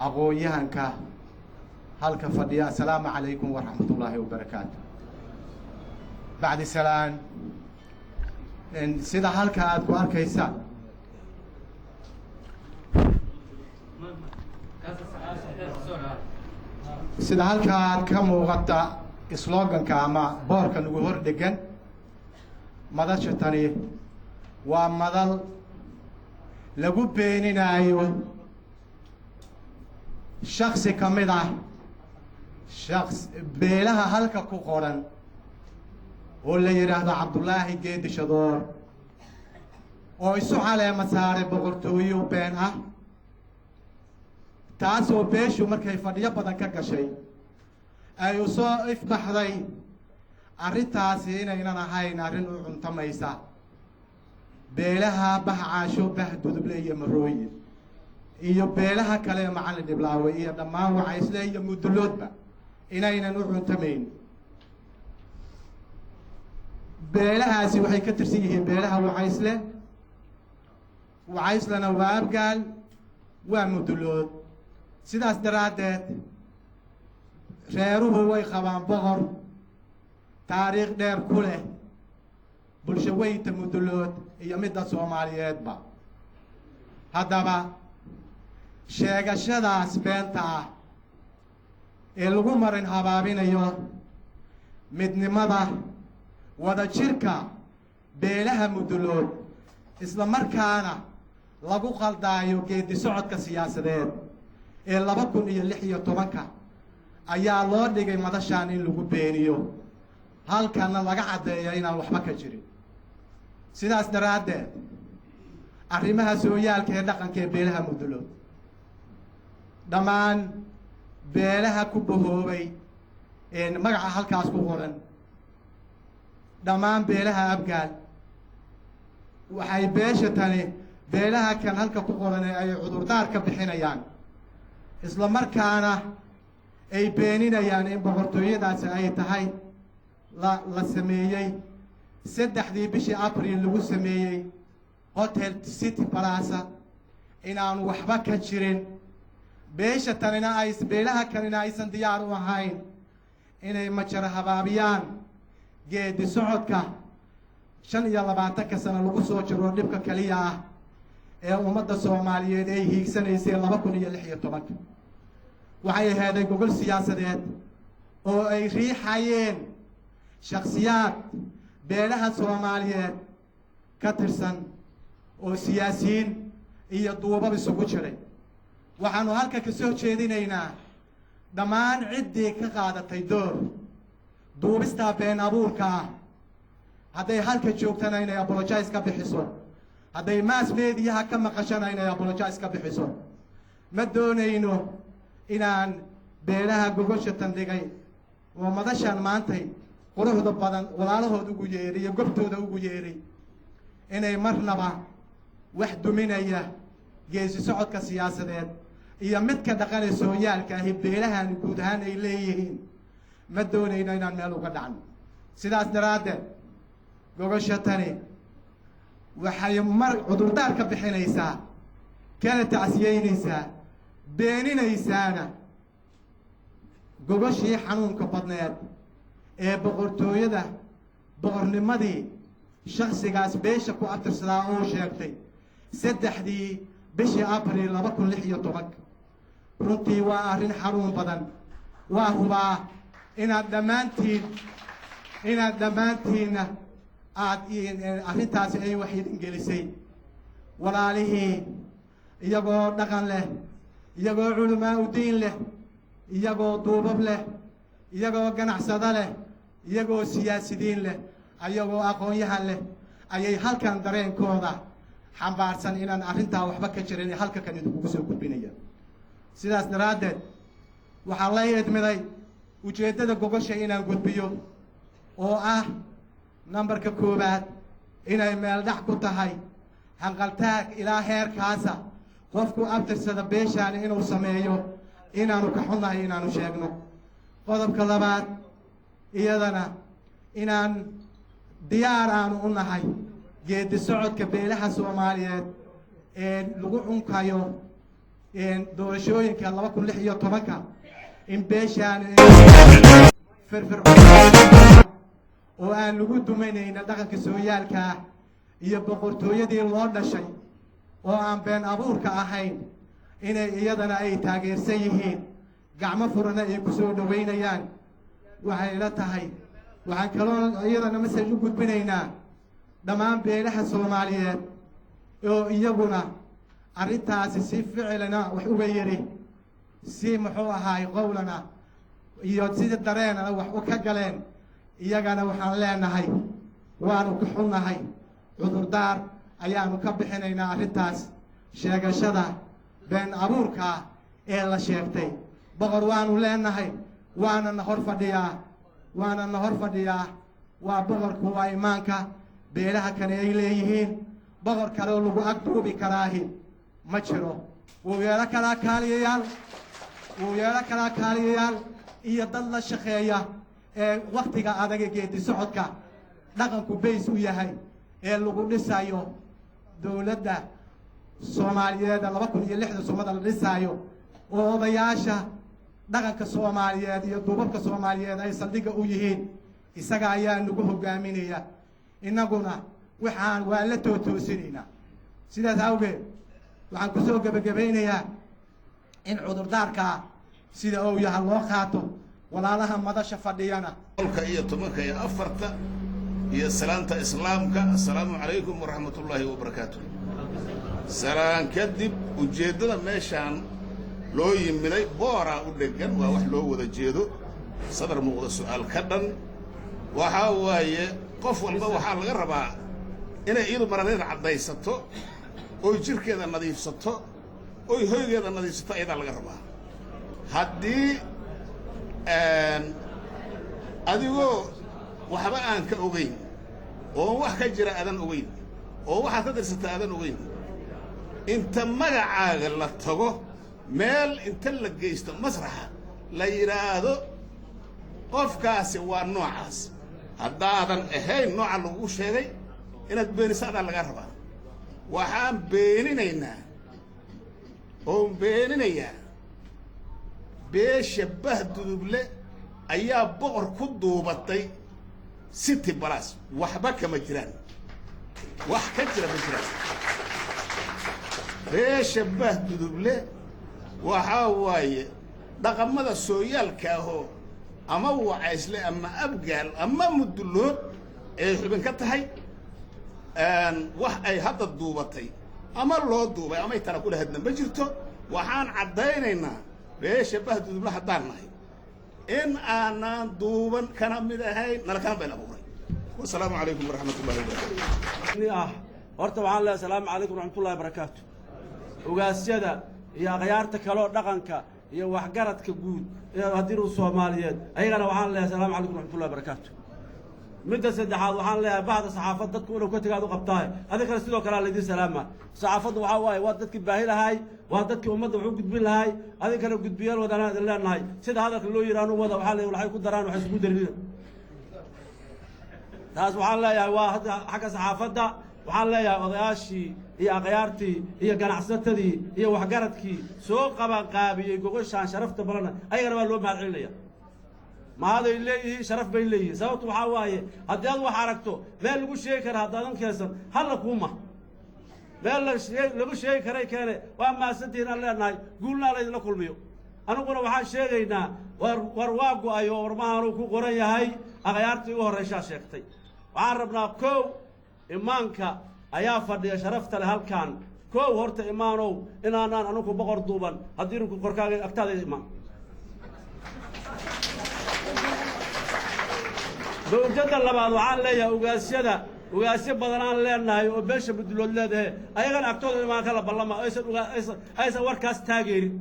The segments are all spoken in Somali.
aqoon-yahanka halka fadhiya. Assalaamu calaykum waraxmatullaahi wabarakaatu. bacdi salaan sida halka aad ku arkaysaan sida halka aad ka muuqata sloganka ama boorka nagu hor dhegan madasha tani waa madal lagu beeninayo shaksi ka mid ah beelaha halka ku qoran oo la yidhaahdo Cabdullaahi Geedi Shadoor oo isu caleema saaray boqortooyo been ah taasoo beeshu markay fadhiyo badan ka gashay ay u soo ifbaxday arrintaasi inaynan ahayn arrin u cuntamaysa beelaha Bahcaasho, Bahduduble iyo Marooye iyo beelaha kale Macallin Dhiblaawe iyo dhammaan Wacaysle iyo Muduloodba inaynan u cuntamayn. beelahaasi waxay ka tirsan yihiin beelaha Wacayslena waa Abgaal, waa Mudulood. sidaas daraaddeed reeruhu way qabaan boqor taariikh dheer ku leh bulsho weynta Mudulood iyo midda Soomaaliyeedba. haddaba sheegashadaas beenta ah ee lagu marin habaabinayo midnimada wada jirka beelaha Mudulood isla markaana lagu qaldaayo geedi socodka siyaasadeed ee 2016 ayaa loo dhigay madashaan in lagu beeniyo halkana laga caddeeyo inaan waxba ka jirin. sidaas daraaddeed arrimaha sooyaalka ee dhaqanka ee beelaha Mudulood dhammaan beelaha ku bahoobay ee magaca halkaas ku qoran dhammaan beelaha Abgaal waxay beesha tani beelaha kan halka ku qoran ay cudurdaar ka bixinayaan isla markaana ay beeninayaan in boqortooyadaasi ay tahay la sameeyey 3 bishii Abriil lagu sameeyey Hotel City Plaza inaanu waxba ka jirin. beesha tanina ay beelaha kanina aysan diyaar u ahayn inay majara habaabiyaan geedi socodka 25 sano lagu soo jiro dhibka kaliya ah ee ummadda Soomaaliyeed ay hiigsanaysay 2016. waxay ahayd gogol siyaasadeed oo ay riixayeen shakhsiyaad beelaha Soomaaliyeed ka tirsan oo siyaasiyiin iyo duubab isugu jiray. waxaanu halka ka soo jeedinaynaa dhammaan ciddii ka qaadatay door duubista been abuurka ah hadday halka joogtana inay apologize ka bixiso, hadday mass mediaha ka maqashana inay apologize ka bixiso. ma doonayno inaan beelaha gogosha tandhigay oo madashaan maantay quruxda badan walaalahood ugu yeeray iyo gobtooda ugu yeeray inay marnaba wax duminaya geesi socodka siyaasadeed iyo midka dhaqanay sooyaalka ah beelahan guud ahaan ay leeyihiin. ma doonayno inaan meel uga dhacno. sidaas daraaddeed gogosha tani waxay mar cudurdaar ka bixinaysaa kana tacsiyeynaysaa beeninaysaana gogoshii xanuunka badneed ee boqortooyada boqornimadii shakhsigaas beesha ku abtirsadaa oo sheegtay 3 bishii Abriil 2016. runtii waa arrin xanuun badan. waa hubaa inaad dhammaantiinna aad arrintaasi ay wax idin gelisay. walaalihii iyagoo dhaqan leh, iyagoo culamaa u diin leh, iyagoo duubab leh, iyagoo ganacsado leh, iyagoo siyaasiyiin leh, ayagoo aqoon-yahan leh ayay halkan dareenkooda xambaarsan inaan arrintaa waxba ka jirin halka kan idinku soo gudbinaya. sidaas daraaddeed waxaa la idmiday ujeeddada gogosha inaan gudbiyo oo ah nambarka 1 inay meel dhac ku tahay hanqaltaag ilaa heerkaasa qofku abtirsada beeshaan inuu sameeyo inaanu ka xunnahay inaanu sheegno. qodobka 2 iyadana inaan diyaar aanu u nahay geedi socodka beelaha Soomaaliyeed ee lagu cunkayo doorashooyinka 2016 in beeshaan oo aan lagu dumaynayna dhaqanka sooyaalka iyo boqortooyadii loo dhashay oo aan been abuurka ahayn inay iyadana ay taageersan yihiin gacmo furana ay ku soo dhaweynayaan waxay la tahay waxaan kaloo iyadana message u gudbinaynaa dhammaan beelaha Soomaaliyeed oo iyaguna arrintaasi si ficilana wax uga yiri si muxuu ahaay qowlana iyo sida dareenana wax u ka galeen iyagana waxaan leenahay waanu ku xunnahay cudurdaar ayaanu ka bixinaynaa arrintaas sheegashada been abuurka ee la sheegtay boqor waanu leenahay waana na hor fadhiyaa waa boqorku waa imaanka beelaha kale ay leeyihiin boqor kale oo lagu agduubi karaahi ma jiro wuu yeelo kala kaaliyayaal iyo dad la shaqeeya ee waqtiga adag ee geedi socodka dhaqanku bays u yahay ee lagu dhisayo dawladda Soomaaliyeed 2006 sumada la dhisayo oo odayaasha dhaqanka Soomaaliyeed iyo duubabka Soomaaliyeed ay saldhiga u yihiin isaga ayaa nagu hogaaminaya inaguna waxaan waa la toosinaynaa sidaas awgeed waxaan ku soo gabagabeynayaa in cudurdaarka sida uu yahay loo qaato walaalaha madasha fadhiyana qolka iyo tobanka iyo afarta iyo salaanta islaamka assalaamu calaykum waraxmatullaahi wabarakaatuh salaan kadib ujeeddada meeshaan loo yimiday booraa u dhegan waa wax loo wada jeedo sadar muuqda su'aal ka dhan waxaa waaye qof walba waxaa laga rabaa inay iyadu maradeeda caddaysato oy jirkeeda nadiifsato oy hoygeeda nadiifsato ayadaa laga rabaa haddii adigoo waxba aan ka ogayn oo wax ka jira aadan ogayn oo waxaad ka dirsata aadan ogayn inta magacaaga la tago meel inta la geysto masraxa la yidhaahdo qofkaasi waa noocaas haddaadan ahayn nooca lagu sheegay inaad beeniso adaa laga rabaa waxaan beeninayaa beesha bahduduble ayaa boqor ku duubatay city balas waxba kama jiraan wax ka jira ma jiraan beesha bahduduble waxaa waaye dhaqamada sooyaalka ahoo ama wacaysle ama abgaal ama mudullood ee xubin ka tahay wax ay hadda duubatay ama loo duubay amay tana ku lahadna ma jirto waxaan caddaynaynaa beesha bahduduble haddaan nahay in aanaan duuban kana mid ahayn nalakana been abuuray wasalaamu calaykum waraxmatullahi wabarakaatu horta waxaan leeyahay asalaamu calaykum waraxmatullahi wabarakaatu ogaasyada iyo akhyaarta kaloo dhaqanka iyo waxgaradka guud ee hadiru Soomaaliyeed ayagana waxaan leeyahay asalaamu calaykum waraxmatullahi wabarakaatu midda saddexaad waxaan leeyahay bahda saxaafadda dadku inuu ka tagaado qabtaa adiga sidoo kale la idin salaama saxaafaddu waxa waaye waa dadkii baahi lahaay waa dadkii ummadda wuxuu gudbin lahaay adiga gudbiyaan wadana leenahay sida hadalka loo yiraahdo wada waxa leeyahay waxay ku daraan waxay isku darin taas waxaan leeyahay waa xagga saxaafadda waxaan leeyahay odayaashii iyo akhyaartii iyo ganacsatadii iyo waxgaradkii soo qaban qaabiyay gogoshaan sharafta badan ayagana waa loo mahadcelinayaa maaday leeyihiin sharaf bay leeyihiin sababtu waxaa waaye haddii aad wax aragto meel lagu sheegi kara haddaadan keensan halla kuuma meel lagu sheegi karay keene waa mahadsantihiin aan leenahay guulna laydinla kulmiyo aniguna waxaan sheegaynaa war waa go'ay oo warmahaanuu ku qoran yahay akhyaartii ugu horrayshaa sheegtay waxaan rabnaa kow imaanka ayaa fadhiya sharafta leh halkan kow horta imaanow inaanaan anugu boqor duuban haddii ninku korkaaga agtaada imaan dowladda labaad waxaan leeyahay ugaasyo badan aan leenahay oo beesha budlood leedahay ayagana agtooda imaan kala ballama aysan warkaas taageerin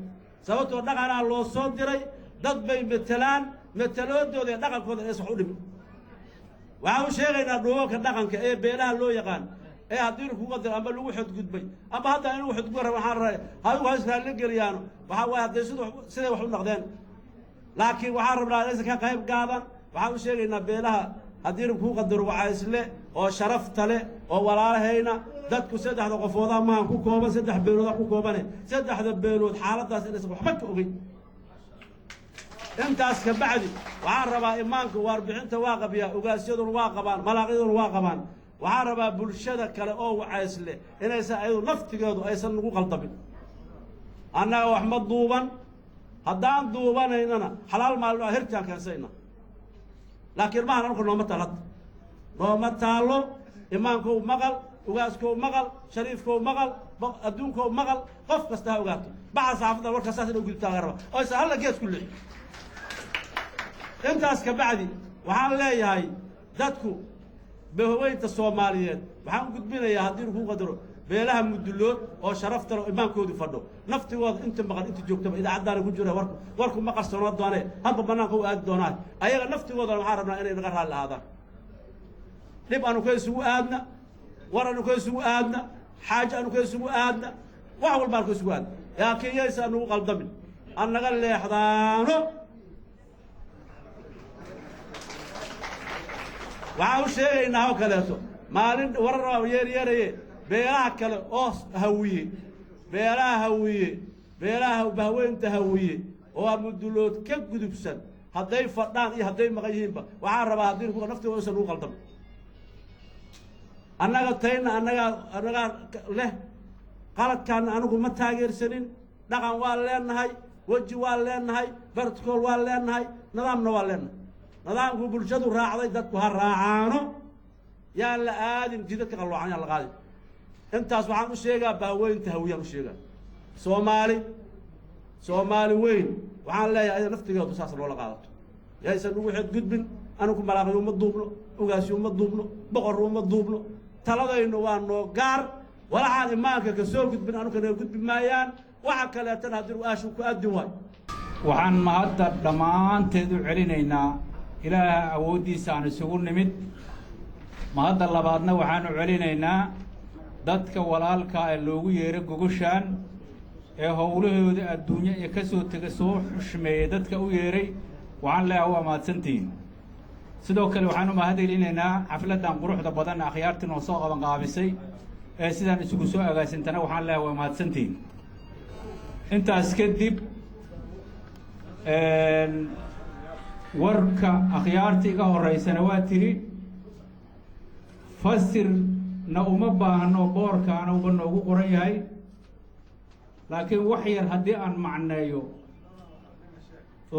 sababtoo dhaqanaa loo soo diray dad bay metaloodooda iyo dhaqankooda aysan wax u dhimin waxaan u sheegaynaa dhuubabka dhaqanka ee beelaha loo yaqaan ee haddii kuga dir ama lagu xadgudbay ama hadda inuu xadgudbo rabo waxaan rabay hadigu ha israa'iil geliyaano waxa waaye hadday siday wax u noqdeen laakiin waxaan rabnaa inaysan ka qayb qaadan waxaan u sheegaynaa beelaha haddii kuu qadaro wacaysle oo sharafta leh oo walaalahayna dadku saddexda qofoodaa maahan ku kooban saddex beeloodaa ku koobane saddexda beelood xaaladdaas inaysan waxba ka ogeyn intaas ka bacdi waxaan rabaa imaanka warbixinta waa qabiyaa ogaasyaduna waa qabaan malaaqyaduna waa qabaan waxaan rabaa bulshada kale oo wacaysle inaysan ayadu naftigeedu aysan nagu qaldamin annaga wax ma duuban haddaan duubanaynana xalaal maalmo hirtaan keensayna laakiin maahan anku nooma taal hadda nooma taallo imaankow maqal ogaaskow maqal shariifkow maqal adduunkow maqal qof kasta ha ogaato baxa saxaafadda warkaa saas inuu gudubtaa laga rabaa oo isa halla gees ku leex intaas ka bacdi waxaan leeyahay dadku behaweynta soomaaliyeed waxaan u gudbinayaa haddii kuu qadaro beelaha mudulood oo sharafta leh oo imaankoodu fadho naftigooda inta maqan inta joogtaba idaacaddaana ku jira warku ma qarsoonoo doonee hadba bannaanka u aadi doonaan ayaga naftigoodana waxaan rabnaa inay naga raalli ahaadaan dhib aanu ka isugu aadna war aanu ka isugu aadna xaajo aanu ka isugu aadna wax walba aanu ka isugu aadna laakiin yaysa anugu qaldamin an naga leexdaano waxaan u sheegaynaa oo kaleeto maalin warar yeeraye beelaha kale oo hawiye beelaha bahweynta hawiye oo mudulood ka gudubsan hadday fadhaan iyo hadday maqan yihiinba waxaan rabaa haddii kuwa naftiga uusan ugu qaldan annaga tayna annagaa leh qaladkaana anigu ma taageersanin dhaqan waa leenahay weji waa leenahay bartkool waa leenahay nidaamna waa leenahay nidaamku bulshadu raacday dadku ha raacaano yaan la aadin jidadka qalloocan yaan la qaadin intaas waxaan u sheegaa bahweynta hawiyaan u sheegaa soomaali weyn waxaan leeyahay ayada naftigeedu saas loola qaadato yaysan ugu xeed gudbin anigu malaaqyo uma duubno ogaasyo uma duubno boqorro uma duubno taladaynu waa noo gaar walaxaan imaanka ka soo gudbin anuka naga gudbi maayaan waxa kaleetana haddii aashu ku aadin waayo waxaan mahadda dhammaanteed u celinaynaa ilaaha awooddiisa aan isugu nimid mahadda labaadna waxaan u celinaynaa dadka walaalka ee loogu yeeray gogoshaan ee howlahooda adduunyo ee ka soo tega soo xushmeeyey dadka u yeeray waxaan leeyahay waa mahadsantihiin sidoo kale waxaan u mahad celinaynaa xafladdan quruxda badan akhyaartii noo soo qaban qaabisay ee sidaan isugu soo agaasintana waxaan leeyahay waa mahadsantihiin intaas kadib warka akhyaartii iga horeysana waa tiri fasirna uma baahno boorkaana uba noogu qoran yahay laakiin wax yar haddii aan macneeyo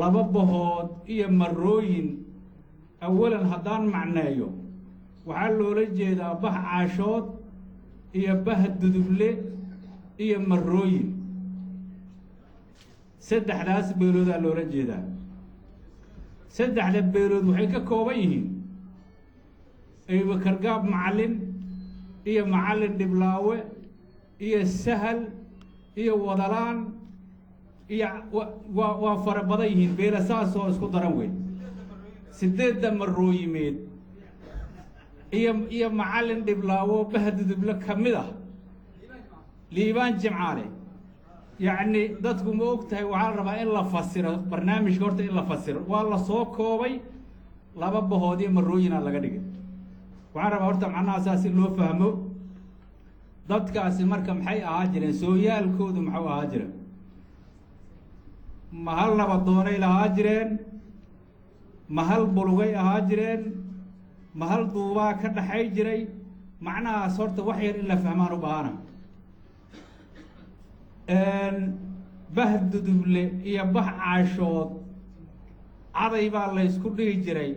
laba bahood iyo marooyin awalan haddaan macneeyo waxaa loola jeedaa bah caashood iyo bah duduble iyo marooyin saddexdaas beeloodaa loola jeedaa saddexda beelood waxay ka kooban yihiin aybakargaab macallin iyo macallin dhiblaawe iyo sahal iyo wadalaan iyo waa fara badan yihiin beela saasoo isku daran weyn sideedda marooyimeed iyo macallin dhiblaawo bahduduble ka mid ah liibaan jimcaale yacni dadku ma og tahay waxaa la rabaa in la fasiro barnaamijka horta in la fasiro waa la soo koobay laba bahood iyo marooyinaa laga dhigay waxaan rabaa horta macnaha saas in loo fahmo dadkaasi marka maxay ahaa jireen sooyaalkoodu muxuu ahaa jira ma hal nabadoonay lahaa jireen ma hal bulugay ahaa jireen ma hal duubaa ka dhaxay jiray macnahaas horta wax yar in la fahmaan u baahana bah duduble iyo bah caashood caday baa laysku dhihi jiray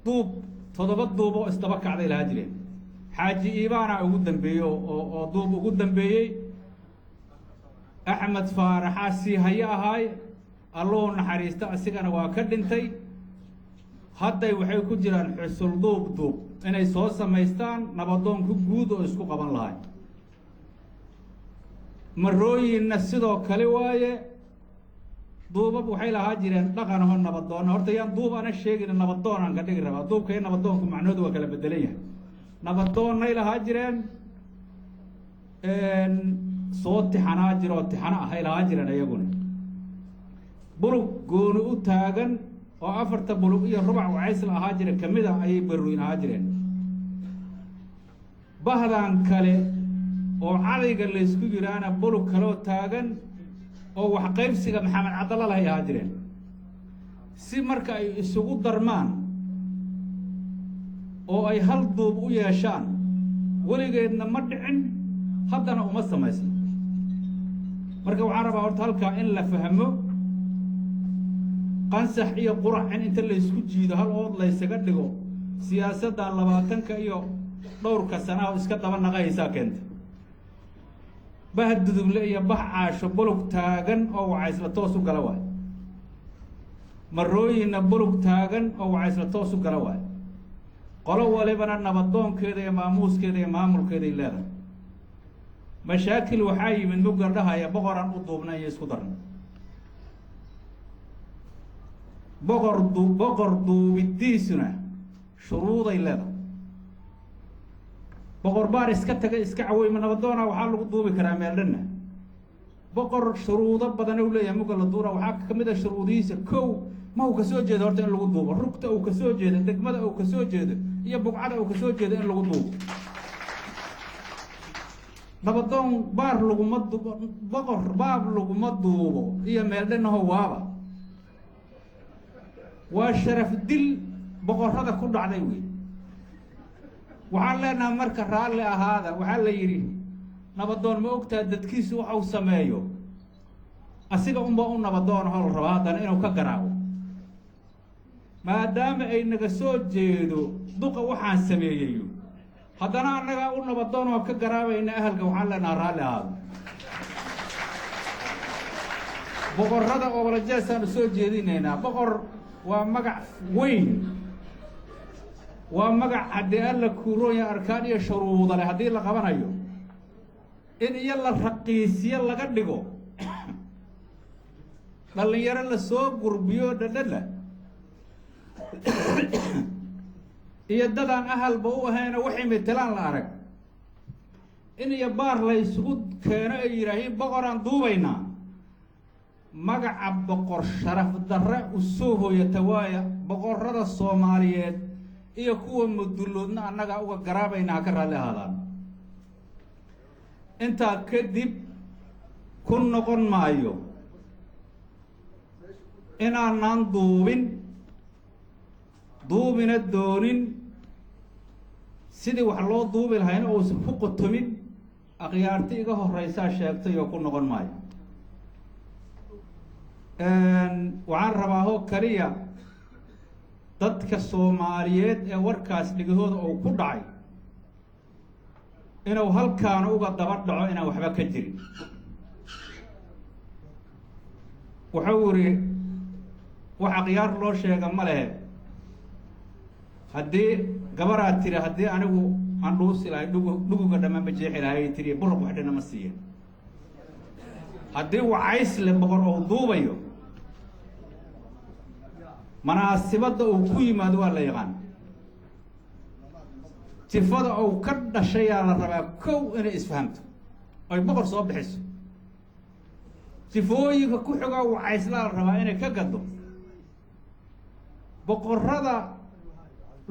duub 7 duub oo isdaba kacday lahaa jireen xaaji iibaana ugu dambeeyey oo duub ugu dambeeyey axmed faaraxa sii haye ahaay allahu naxariista asigana waa ka dhintay hadday waxay ku jiraan xusul duub inay soo samaystaan nabadoonku guud oo isku qaban lahay marooyinna sidoo kale waaye duubab waxay lahaa jireen dhaqan aho nabadoonna horta yaan duub ana sheegin nabadoon aan ka dhigi rabaa duubka iyo nabadoonku macnoodu waa kala bedelan yahay nabadoonnay lahaa jireen soo tixanaa jiro oo tixano ahay lahaa jireen iyaguna bulug gooni u taagan oo afarta bulug iyo rubac wacaysla ahaa jira ka mid ah ayay barweyn ahaa jireen bahdan kale oo cadayga laysku yidhaana bulug kaloo taagan oo wax qaybsiga maxamed cabdalla lahay ahaa jireen si marka ay isugu darmaan oo ay hal duub u yeeshaan weligeedna ma dhicin haddana uma samaysna marka waxaan rabaa horta halkaa in la fahmo qansax iyo qurac in inta laysku jiido hal ood laysaga dhigo siyaasadda 20 iyo dhowrka sana oo iska daba naqaysaa keenta bah duduble iyo bah caasho bulug taagan oo wacaysla toos u gala waay marooyinna bulug taagan oo wacaysla toos u gala waay qolo walibana nabadoonkeeda iyo maamuuskeeda iyo maamulkeeda ay leedahay mashaakil waxaa yimid mugga dhahaya boqoraan u duubnay iyo isku darna boqor duubidiisuna shuruuday leedahay boqor baar iska taga iska caweyma nabadoona waxaa lagu duubi karaa meel dhanna boqor shuruudo badan u leeyahay mugga la duura waxaa ka mid ah shuruudihiisa kow ma uu ka soo jeedo horta in lagu duubo rugta uu ka soo jeedo degmada uu ka soo jeedo iyo bugcada uu ka soo jeedo in lagu duubo nabadoon baar laguma duubo boqor baab laguma duubo iyo meel dhannaho waaba waa sharaf dil boqorrada ku dhacday wey waxaan leenaha marka raalli ahaada waxaa la yidhi nabadoon ma ogtaa dadkiisu waxau sameeyo asiga unbaa u nabadoon hol raba haddana inuu ka garaaco maadaama ay naga soo jeedo duqa waxaan sameeyeyo haddana annagaa u nabadoon oo ka garaabayna ahalka waxaan leenaha raalli ahaada boqorrada oobalajeesaanu soo jeedinaynaa boqor waa magac weyn waa magac haddii alla kuuroonya arkaan iyo shuruuda leh haddii la qabanayo in iyo la raqiisiyo laga dhigo dhallinyaro la soo gurbiyo dhadhadla iyo dadaan ahalba u ahayna waxay metelaan la arag in iyo baar la isugu keeno ay yidhaahiin boqoraan duubaynaa magaca boqor sharaf darre u soo hooyata waaya boqorrada soomaaliyeed iyo kuwa mudulloodna annagaa uga garaabayna ha ka raalli ahaadaan intaa kadib ku noqon maayo inaanaan duubina doonin sidii wax loo duubi lahayna uusan ku qotomin akhyaarti iga horraysaa sheegtay oo ku noqon maayo waxaan rabaa oo kaliya dadka soomaaliyeed ee warkaas dhigahooda uu ku dhacay inuu halkaana uga daba dhaco inaan waxba ka jirin wuxuu yidhi wax akhyaar loo sheega ma lehe haddii gabaraad tiri haddii anigu aan dhuusi lahay dhuguga dhammaan ma jeexi lahay tiri buruq wax dhana ma siiya haddii wacaysle boqor uu duubayo manaasibadda uu ku yimaado waa la yaqaan sifada uu ka dhashayaa la rabaa kow inay isfahamto oy boqor soo bixiso sifooyinka ku xigaa wacayslaa la rabaa inay ka gaddo boqorrada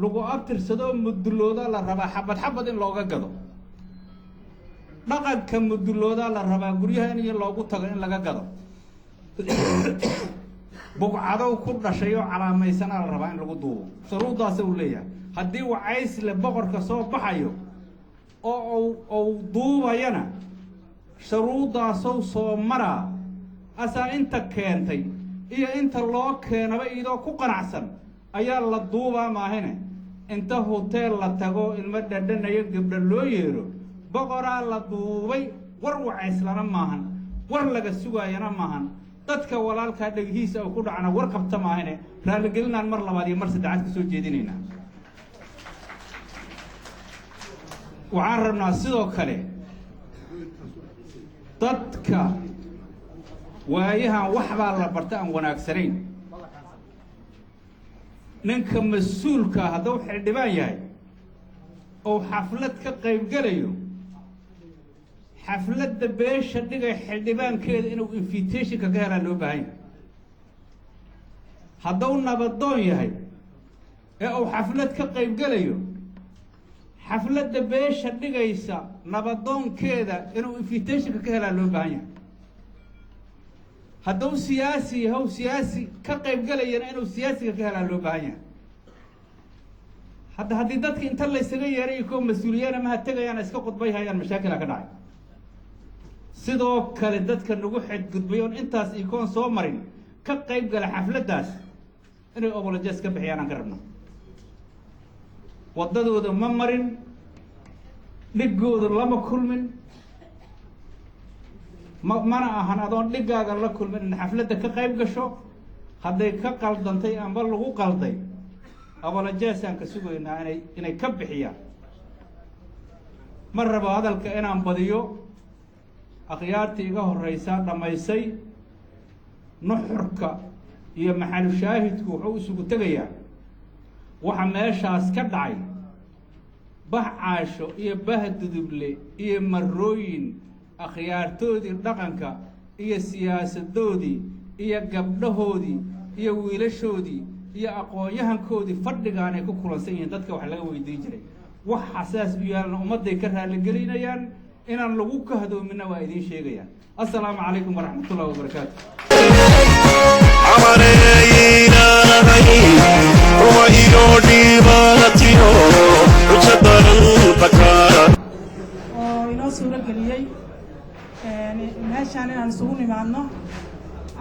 lagu abtirsadoo mudulloodaa la rabaa xabad xabad in looga gado dhaqanka mudulloodaa la rabaa guryaha in iyo loogu tago in laga gado bugcadow ku dhashay oo calaamaysanaa la rabaa in lagu duubo shuruuddaasa uu leeyahay haddii wacaysle boqorka soo baxayo oo uu duubayana shuruuddaasow soo maraa asaa inta keentay iyo inta loo keenaba idoo ku qanacsan ayaa la duubaa maahine inta hoteel la tago ilmo dhadhanayo gabdha loo yeedho boqoraa la duubay war wacayslana maahan war laga sugaayana maahan dadka walaalkaa dhegihiisa oo ku dhacna war qabta maahine raalligelinaan mar labaad iyo mar saddexaad ka soo jeedinaynaa waxaan rabnaa sidoo kale dadka waayahan waxbaa la barta aan wanaagsanayn ninka mas-uulkaa hadduu xildhibaan yahay oo xaflad ka qaybgelayo xafladda beesha dhigay xildhibaankeeda inuu invitationka ka helaa loo baahan yahay hadduu nabadoon yahay ee uu xaflad ka qayb gelayo xafladda beesha dhigaysa nabadoonkeeda inuu invitationka ka helaa loo baahan yahay hadduu siyaasi yahay siyaasi ka qayb gelayana inuu siyaasiga ka helaa loo baahan yahay hadda haddii dadka inta laysaga yeeray iyo kuwa mas-uuliyana maha tegayaan iska khudbay hayaan mashaakilaa ka dhacay sidoo kale dadka nagu xadgudbay oon intaas iyo koon soo marin ka qayb gala xafladdaas inay obolojes ka bixiyaan aan ka rabno waddadooda ma marin dhigooda lama kulmin mana ahan adoon dhigaaga la kulmin in xafladda ka qayb gasho hadday ka qaldantay amba lagu qalday abolojesaan ka sugaynaa inay ka bixiyaan ma rabo hadalka inaan badiyo akhyaartii iga horreysaa dhammaysay nuxurka iyo maxalu shaahidku wuxuu isugu tegayaa waxa meeshaas ka dhacay bah caasho iyo bah duduble iyo marooyin akhyaartoodii dhaqanka iyo siyaasadoodii iyo gabdhahoodii iyo wiilashoodii iyo aqoon-yahankoodii fadhigaan ay ku kulansan yihiin dadka wax laga weydiin jiray wax xasaas u yaalna ummadday ka raaligelinayaan inaan lagu kahdoomina waa idiin sheegayaan assalaamu calaykum waraxmatullahi wabarakaatu oo inoo suuro geliyey meeshaan inaan isugu nimaadno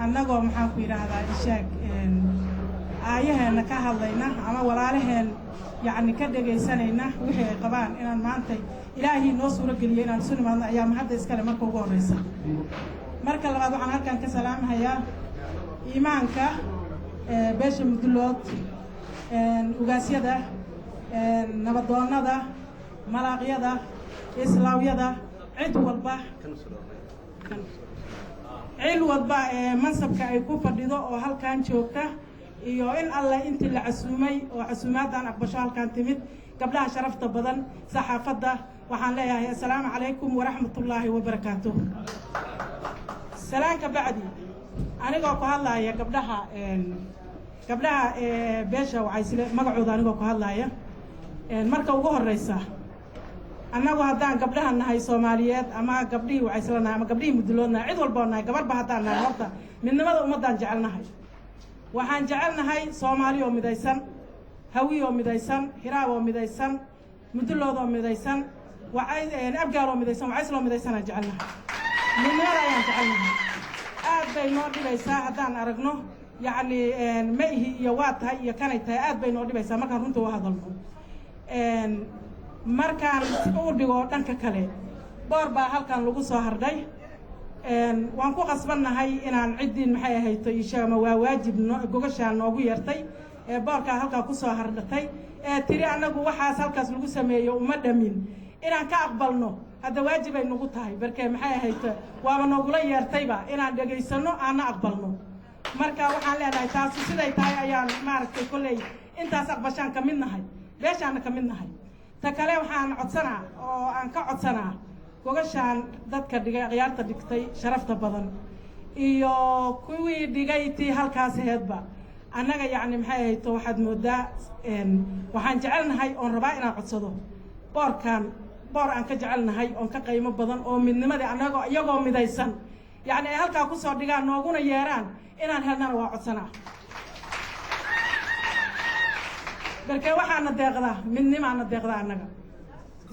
annagoo maxaan ku yidhaahdaa ishaag aayaheenna ka hadlayna ama walaalaheen yacni ka dhegaysanayna wixii ay qabaan inaan maanta ilaahii noo suuro geliyey inaan isu nimaadno ayaa mahadda iskale marka ugu horreysa marka labaad waxaan halkan ka salaamahayaa iimaanka beesha mudulood ugaasyada nabadoonnada malaaqyada islaawyada cid walba mansabka ay ku fadhido oo halkan joogta iyo in alle intii la casuumay oo casuumaadaan aqbasho halkan timid gabdhaha sharafta badan saxaafadda waxaan leeyahay assalaamu calaykum waraxmatullaahi wabarakaatuh salaanka bacdi anigoo ku hadlaaya gabdhaha beesha wacaysle magacooda anigoo ku hadlaaya marka ugu horreysa annagu haddaan gabdhaha nahay soomaaliyeed ama gabdhihii wacaysle nahay ama gabdhihii mudulood nahay cid walboo nahay gabarba haddaan nahay horta midnimada ummaddaan jecelnahay waxaan jecelnahay soomaali oo midaysan hawi oo midaysan hiraab oo midaysan mudulood oo midaysan abgaal oo midaysan wacaysle oo midaysan aan jecelnahay midnimada ayaan jecelnahay aad bay noo dhibaysaa haddaan aragno yacni ma ihi iyo waa tahay iyo kanay tahay aad bay noo dhibaysaa markaan runta u hadalno markaan u dhigo dhanka kale boor baa halkan lagu soo hardhay waan ku qasbannahay inaan ciddiin maxay ahayto ishaama waa waajib gogashaan noogu yeertay boorkaa halkaa ku soo hardhatay tiri annagu waxaas halkaas lagu sameeyo uma dhamin inaan ka aqbalno hadda waajibay nagu tahay barkee maxay ahayto waaba noogula yeertayba inaan dhegaysanno aanna aqbalno marka waxaan leenahay taasu siday tahay ayaan maaragtay kolley intaas aqbashaan ka mid nahay beeshaana ka mid nahay ta kale waxaan codsanaa oo aan ka codsanaa gogashaan dadka dhigay akhyaarta dhigtay sharafta badan iyo kuwii dhigay tii halkaas heedba annaga yacni maxay ahayto waxaad moodaa waxaan jecelnahay oon rabaa inaan codsado boor aan ka jecelnahay oon ka qiimo badan oo midnimadii annagoo iyagoo midaysan yacni ay halkaa kusoo dhigaan nooguna yeeraan inaan helnana waa codsanaa balkee waxaana deeqdaa midnimaana deeqdaa annaga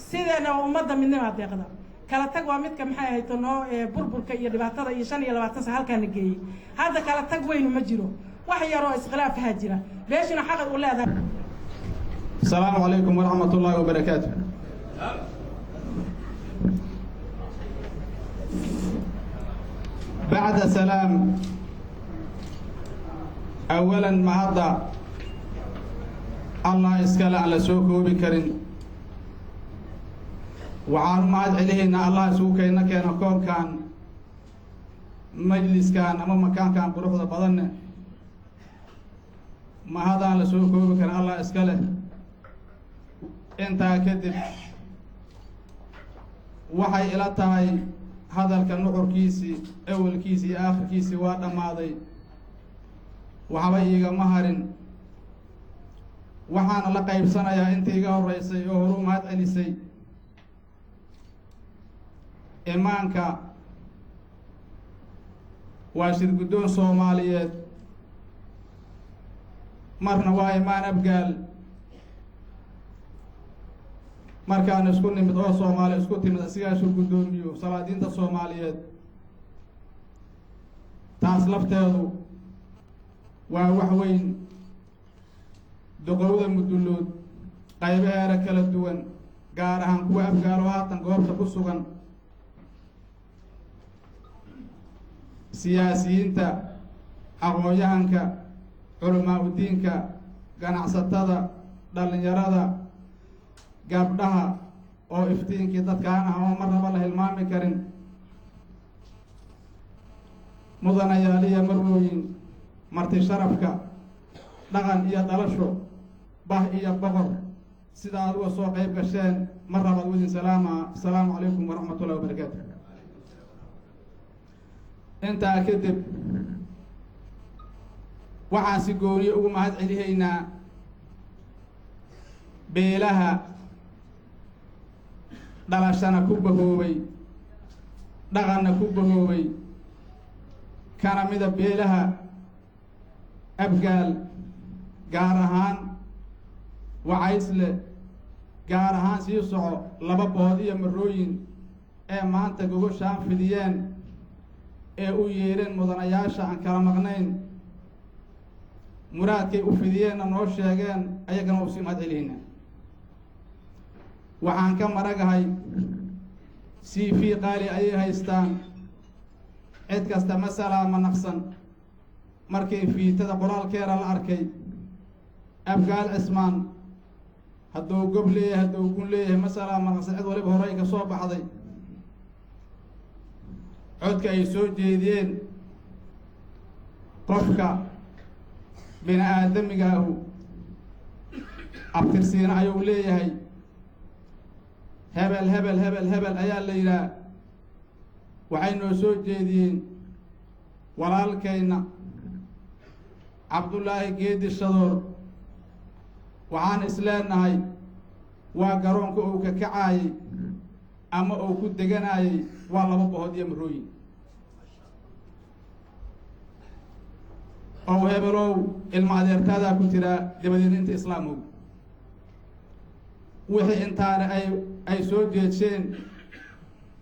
sideena ummadda midnimaa deeqda kala tag waa midka maxay ahayto noo burburka iyo dhibaatada iyo 25 sano halkaana geeyey hadda kala tag weynu ma jiro wax yaroo iskhilaafaha jira beeshuna xaqay u leedahay السلام عليكم ورحمة الله وبركاته. بعد سلام أولا مهضة الله إسكال على سوكو بكرين وعن مهد عليه إن الله سوكي نكين كون كان مجلس كان أما مكان كان قروح بضن مهضة على سوكو بكرين الله إسكاله intaa kadib waxay ila tahay hadalka nuxurkiisii awalkiisii iyo aakhirkiisii waa dhammaaday waxba iigama harin waxaana la qaybsanayaa intii iga horreysay oo horu mahad celisay imaanka waa shirguddoon soomaaliyeed marna waa imaan abgaal markaan isku nimid oo soomaali isku timid asigaa shirguddoomiyo salaadiinta soomaaliyeed taas lafteedu waa wax weyn duqowda mudullood qaybaheeda kala duwan gaar ahaan kuwa abgaal oo haatan goobta ku sugan siyaasiyiinta aqoon-yahanka culamaa udiinka ganacsatada dhallinyarada gabdhaha oo iftiinkii dadkaan ah oo marnaba la hilmaami karin mudanayaaliya marwooyin marti sharafka dhaqan iyo dhalasho bah iyo boqor sidaa uga soo qayb gasheen mar labaad wadin salaama asalaamu calaykum waraxmatullahi wabarakaatu intaa kadib waxaan si gooniye ugu mahad celihaynaa beelaha dhalashana ku bahoobay dhaqanna ku bahoobay kana mida beelaha abgaal gaar ahaan wacaysle gaar ahaan sii soco laba bood iyo marooyin ee maanta gogoshaan fidiyeen ee u yeedheen mudanayaasha aan kala maqnayn muraadkay u fidiyeenna noo sheegeen ayagana u sii mahad celihayna waxaan ka maragahay c v qaali ayay haystaan cid kasta masalaa ma naqsan markay fiitada qoraalkeeda la arkay abgaal cismaan hadduu gob leeyahay hadduu gun leeyahay masalaa ma naqsan cid waliba horey ka soo baxday codka ay soo jeediyeen qofka bini aadamigaahu abtirsiina ayuu leeyahay hebel hebel hebel hebel ayaa la yidhaah waxay noo soo jeediyeen walaalkayna cabdullaahi geedi shadoor waxaan isleenahay waa garoonka uu ka kacaayay ama uu ku deganayay waa laba bohod iyo marooyin oo hebelow ilma adeertaadaa ku jiraa dabadeed inta islaamow wixii intaana ay soo jeedsheen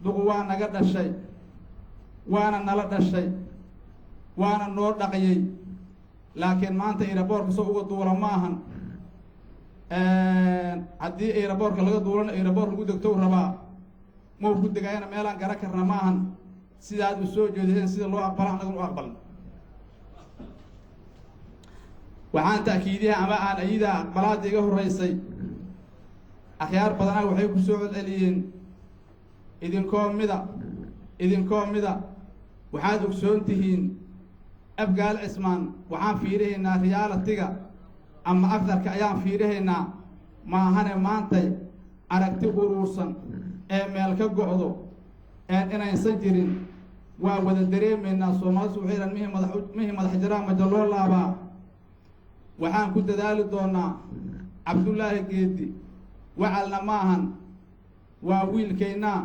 duqu waa naga dhashay waana nala dhashay waana noo dhaqyay laakiin maanta eraboorka soo uga duula ma ahan haddii eraboorka laga duulana eraboor lagu degtow rabaa mau ku degaayana meelaan gara karna ma ahan sidaad u soo jeediseen sida loo aqbala annagun u aqbalna waxaan ta'kiidiyaha ama aan ayadaa aqbalaadda iga horreysay akhyaar badanaa waxay ku soo celceliyeen idinkoo mida waxaad ogsoon tihiin abgaal cismaan waxaan fiirihaynaa riyaalatiga ama agtarka ayaan fiirihaynaa maahane maantay aragti uruursan ee meel ka go'do inaysan jirin waa wada dareemaynaa soomaalisu waxay dhahan mihii madax jiraan maja loo laabaa waxaan ku dadaali doonaa cabdullaahi geedi wacalna maahan waa wiilkaynaa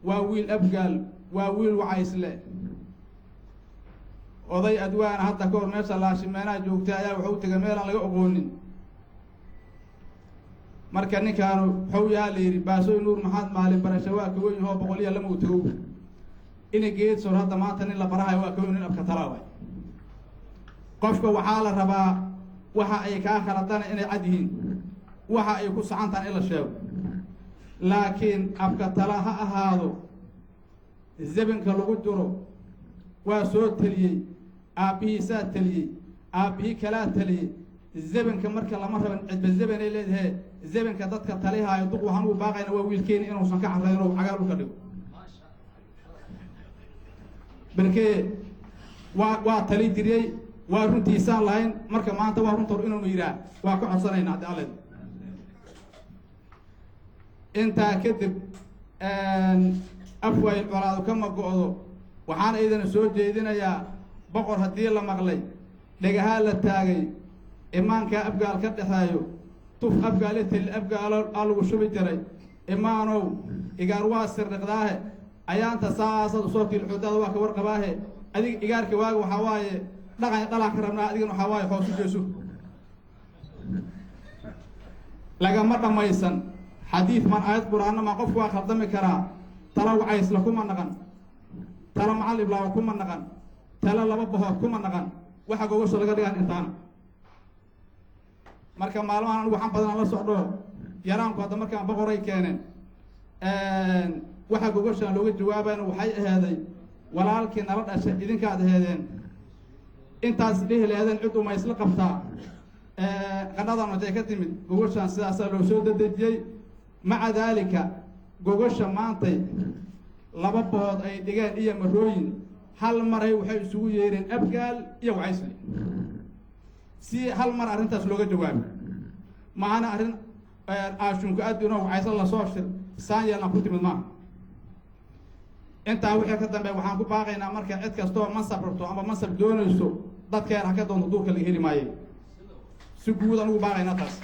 waa wiil abgaal waa wiil wacaysle oday adwaana hadda ka hor meesha laashimeenaha joogtay ayaa wuxuu tegay meelaan laga oqoonin marka ninkaanu waxuu yahaa la yidhi baasoy nuur maxaad maalin barasha waa ka weyn hoo boqoliya lama u tagow ina geedsor hadda maanta nin la barahayo waa ka weyn nin abka talaa waay qofka waxaa la rabaa waxa ay kaa khaladana inay cad yihiin waxa ay ku sacantaan in la sheego laakiin abka tala ha ahaado zebinka lagu jiro waa soo teliyey aabbihiisaa teliyey aabbihii kalaa teliyey zebinka marka lama raban cidba zebenay leedahay zebinka dadka talihaayo duq waxaan ugu baaqayna waa wiilkeeni inuusan ka carrayn oo cagaar dhulka dhigo balkee waa tali jiriyey waa runtiisaan lahayn marka maanta waa runta inuunu yidhaah waa ka codsanaynaa haddi alle intaa kadib afwayl colaadu kama go'do waxaana idana soo jeedinayaa boqor haddii la maqlay dhagahaa la taagay imaankaa abgaal ka dhexeeyo tuf abgaale til abgaalo aa lagu shubi jiray imaanow igaar waa sirdhiqdaahe ayaanta saasad usoo tiilxudaada waa ka warqabaahe adig igaarka waaga waxaa waaye dhaqan dhalaan ka rabnaa adigana waxaa waaye hoos u jeeso lagama dhammaysan xadiid man aayad qur-aanna maa qofku waa khaldami karaa tala wacaysla kuma naqan tala macal iblaawa kuma naqan tala laba bahood kuma naqan waxa gogosha laga dhigaan intaana marka maalmahan anigu waxaan badanaa la socdho yaraanku hadda markaan boqoray keeneen waxa gogoshaan looga jawaabayna waxay aheeday walaalkii nala dhashay idinkaad aheedeen intaas dhihi leedeen cid uma isla qabtaa qanadan waxay ka timid gogoshaan sidaasaa loo soo dedejiyey maca daalika gogosha maantay laba bood ay dhigeen iyo marooyin hal maray waxay isugu yeereen abgaal iyo wacaysle si hal mar arrintaas looga jawaabo maana arrin aashunku aad inoo wacaysle lasoo shir saan yeelna ku timid maaha intaa wixii ka dambe waxaan ku baaqaynaa marka cid kastoo mansab rabto ama mansab doonayso dadkeena ha ka doonto duurka laga heli maayay si guud anugu baaqaynaa taas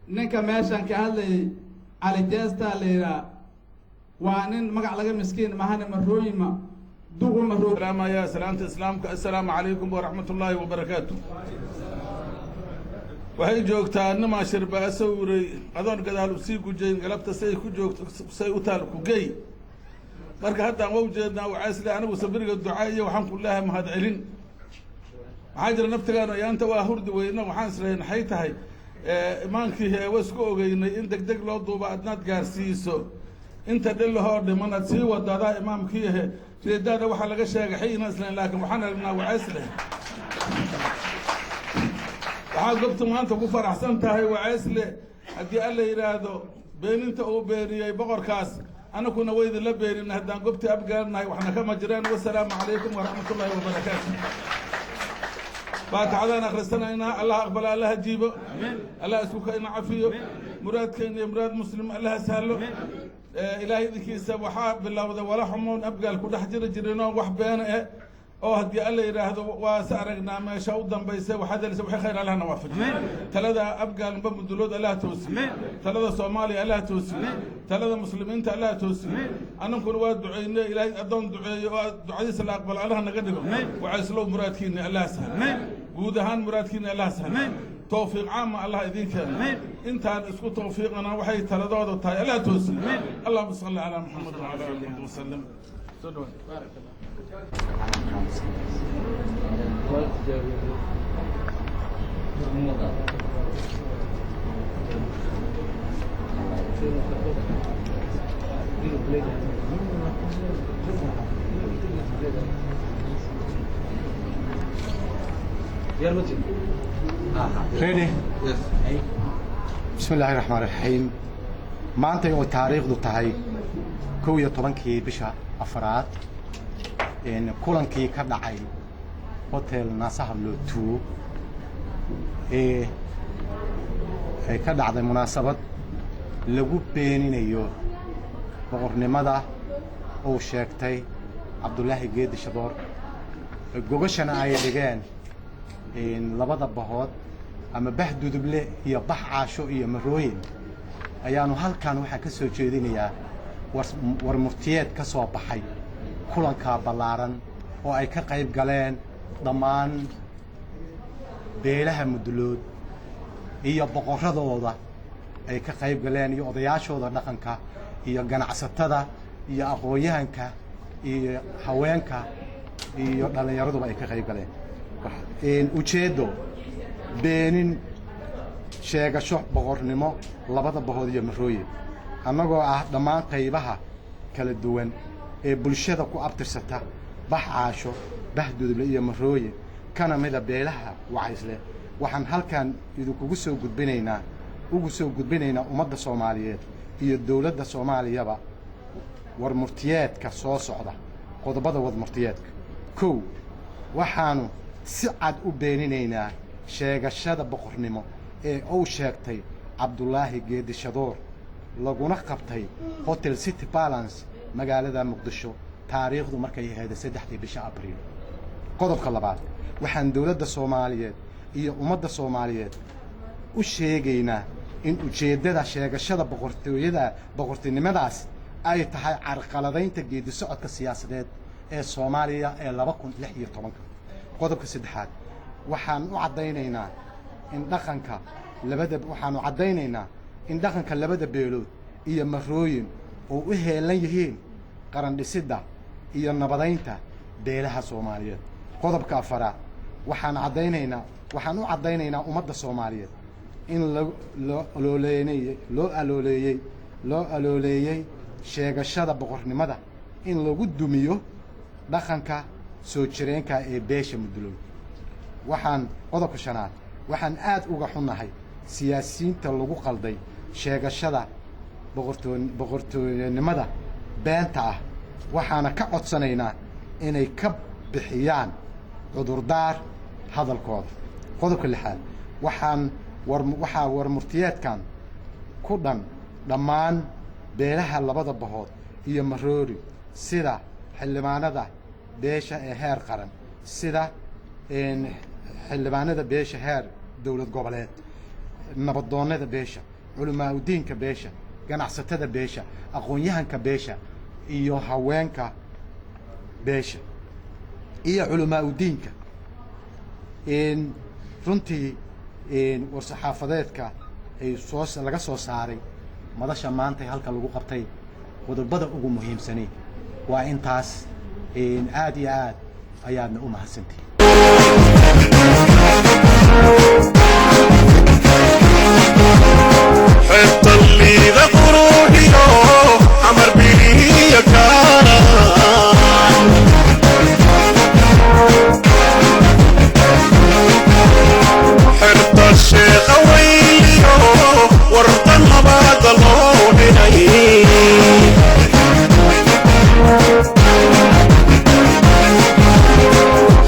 ninka meeshan ka hadlayay calijeestaa la yidhaha waa nin magac laga miskiin mahane marooyima duqu maroo salaamaya salaanta islaamka assalaamu calaykum waraxmat ullaahi wabarakaatu waxay joogtaa nimaa shirbaa sawiray adoon gadaal u sii gujayn galabta say ku joogto say u taal ku gey marka haddaan waa ujeednaa wacaysle anigu sabiriga ducaa iyo waxaan ku leehay mahad celin maxaa jira naftigaana yaanta waa hurdi weyna waxaan islehay maxay tahay imaankii heewa isku ogeynay in deg deg loo duuba adnaad gaarsiiso inta dhillahoo dhiman ad sii wadaadaa imaamkii ahe reedaada waxaa laga sheegay xayina islayn laakiin waxaan aragnaa wacaysle waxaad gobta maanta ku faraxsan tahay wacaysle haddii alla yidhaahdo beeninta uu beeniyey boqorkaas anakuna waydinla beenina haddaan gobtii abgaalnahay waxna kama jiraan wasalaamu calaykum waraxmat ullaahi wabarakaatu faatixadaan akristanaynaa allah aqbala allaha jiibo allah isku kaina cafiyo muraadkeena iyo muraad muslim allaha sahlo ilaahay idinkiisa waxaa bilowday wala xumoon abgaal ku dhex jiri jirinoo wax beena oo haddii alla yidhaahdo waa se aragnaa meesha u dambaysa waxaad helisa wixii khayr allahna waafajiyo talada abgaalnba mudulood allaha toosiyo talada soomaaliya allaha toosiyo talada muslimiinta allaha toosiyo anankuna waa duceyne ilaahay addoon duceeyo oo ducadiisa la aqbalo allaha naga dhigo wacayslow muraadkiina allaha sahlo guud ahaan muraadkiina allaha sahlo توفيق عام الله يديك انت اسكو توفيقنا وحي تلدود تاي الله توسي اللهم صل على محمد وعلى اله محمد وسلم بارك ready بسم الله الرحمن الرحيم maanta oo taariikhdu tahay 11kii bisha afraad kulankii ka dhacay hotel Nasahablo 2 ay ka dhacday munaasabad lagu beeninayo boqornimada oo sheegtay Cabdullaahi Geedi Shadoor gogashana ay dhigeen labada bahood ama bahduduble iyo bax caasho iyo marooyin ayaanu halkan waxa ka soo jeedinayaa war murtiyeed ka soo baxay kulanka ballaaran oo ay ka qayb galeen dhammaan beelaha mudulood iyo boqoradooda ay ka qayb galeen iyo odayaashooda dhaqanka iyo ganacsatada iyo aqoonyahanka iyo haweenka iyo dhalinyaraduba ay ka qayb galeen ujeedo beenin sheegasho boqornimo labada bahood iyo marooyin annagoo ah dhammaan qaybaha kala duwan ee bulshada ku abtirsata bax caasho bahduduble iyo marooyin kana mida beelaha wacaysle waxaan halkan idinku soo gudbinaynaa ummadda Soomaaliyeed iyo dawladda Soomaaliyaba war murtiyeedka soo socda qodobada wad murtiyeedka kow waxaanu si cad u beeninaynaa sheegashada boqornimo ee uu sheegtay Cabdullaahi Geedi Shadoor laguna qabtay Hotel City Palace magaalada Muqdisho taariikhdu markay ahayd 3 bisha Abriil. qodobka labaad waxaan dawladda Soomaaliyeed iyo ummadda Soomaaliyeed u sheegaynaa in ujeedada sheegashada boqortinimadaas ay tahay carqaladaynta geedi socodka siyaasadeed ee Soomaaliya ee 2016. qodobka saddexaad waxaan u cadaynaynaa in dhaqanka labada beelood iyo marooyin oo u heelan yihiin qaran dhisidda iyo nabadaynta beelaha Soomaaliyeed. qodobka afaraad waxaan u cadaynaynaa ummadda Soomaaliyeed in loo alooleeyay sheegashada boqornimada in lagu dumiyo dhaqanka soo jireenka ee beesha Mudullood. qodobka shanaad waxaan aad uga xunnahay siyaasiyiinta lagu qalday sheegashada boqortooynimada beenta ah, waxaana ka codsanaynaa inay ka bixiyaan cudurdaar hadalkooda. qodobka lixaad waxaa warmurtiyeedkan ku dhan dhammaan beelaha labada bahood iyo maroori sida xildhibaanada beesha ee heer qaran, sida xildhibaanada beesha heer dowlad goboleed, nabadoonnada beesha, culimaadudiinka beesha, ganacsatada beesha, aqoon-yahanka beesha iyo haweenka beesha iyo culimaadudiinka. runtii war-saxaafadeedka laga soo saaray madasha maanta halka lagu qabtay qodobada ugu muhiimsani waa intaas. aad iyo aad ayaadna u mahadsantihiin. حتى اللي ذكروا هيو عمر بيه كان حرت الشيخ ويليو ورد النبات اللوني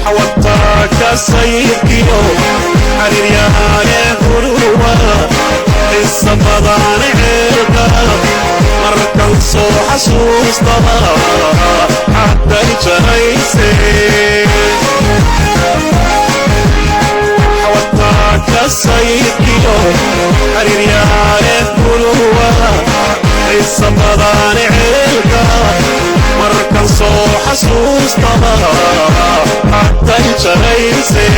حوطاك السيكيو حرير يا هروا السفضان عرقا مركن صو حسوس طبا حتى الجريسي حوطاك السيكيو حرير يا هروا السفضان عرقا مركن صو حسوس طبا حتى الجريسي